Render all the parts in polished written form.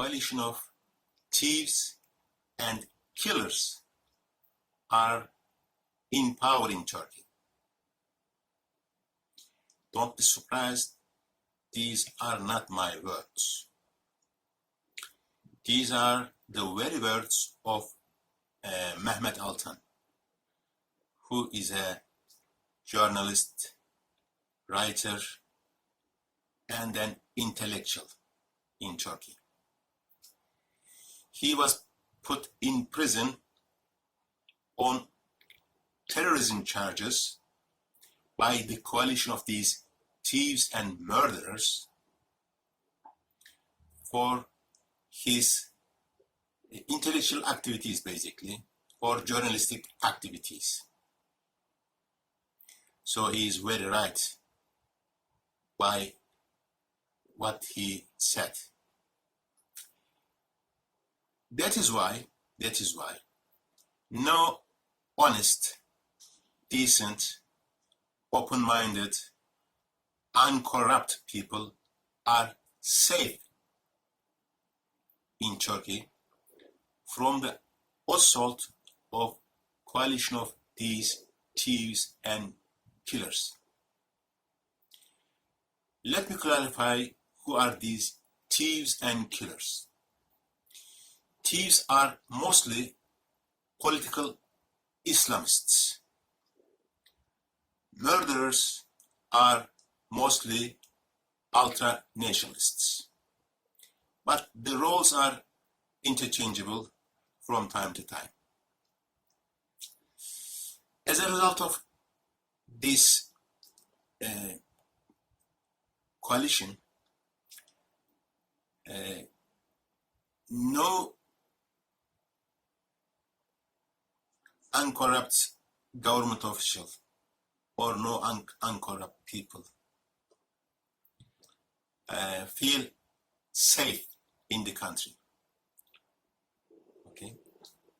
coalition of thieves and killers are in power in Turkey. Don't be surprised, these are not my words. These are the very words of Mehmet Altan, who is a journalist, writer, and an intellectual in Turkey. He was put in prison on terrorism charges by the coalition of these thieves and murderers for his intellectual activities, basically, or journalistic activities. So he is very right by what he said. That is why no honest, decent, open-minded, uncorrupt people are safe in Turkey from the assault of coalition of these thieves and killers. Let me clarify who are these thieves and killers. Thieves are mostly political Islamists. Murderers are mostly ultra-nationalists. But the roles are interchangeable from time to time. As a result of this coalition, no uncorrupt government official or no uncorrupt people feel safe in the country. Okay.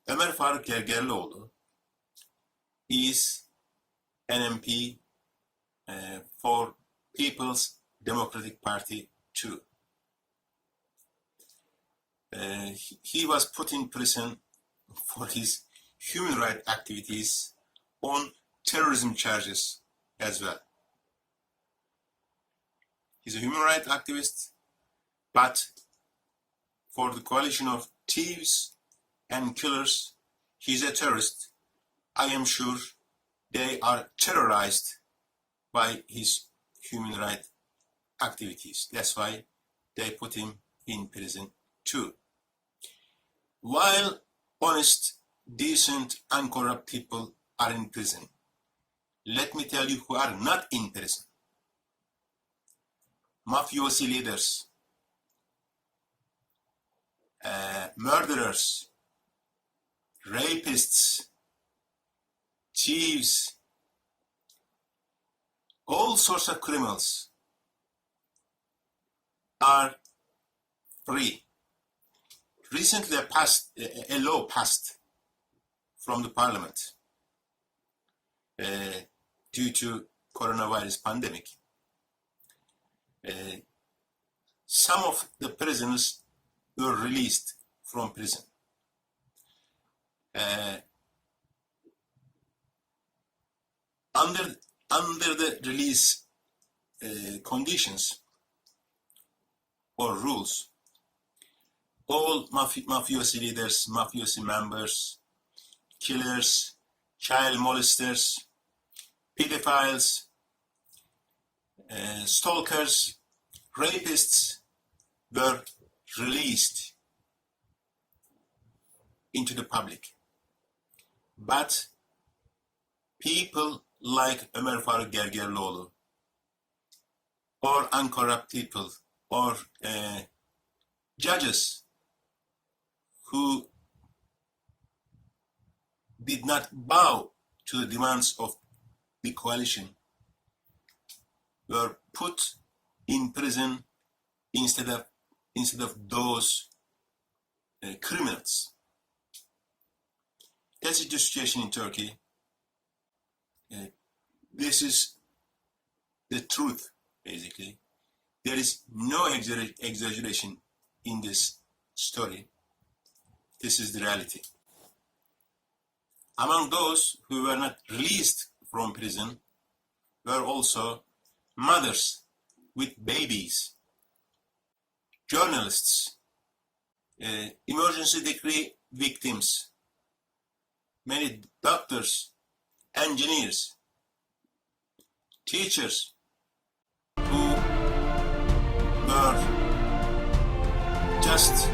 Ömer Faruk Gergerlioğlu is an MP for People's Democratic Party too. He was put in prison for his human rights activities on terrorism charges as well. He's a human rights activist, but for the coalition of thieves and killers, he's a terrorist. I am sure they are terrorized by his human rights activities. That's why they put him in prison too. While honest, decent, uncorrupt people are in prison, let me tell you who are not in prison. Mafiosi leaders, murderers, rapists, thieves, all sorts of criminals are free. Recently a law passed from the parliament due to coronavirus pandemic. Some of the prisoners were released from prison. Under the release conditions or rules, all mafiosi leaders, mafiosi members, killers, child molesters, pedophiles, stalkers, rapists were released into the public. But people like Ömer Faruk Gergerlioğlu or uncorrupt people or judges who did not bow to the demands of the coalition were put in prison instead of those criminals. That's the situation in Turkey. This is the truth, basically. There is no exaggeration in this story. This is the reality. Among those who were not released from prison were also mothers with babies, journalists, emergency degree victims, many doctors, engineers, teachers who were just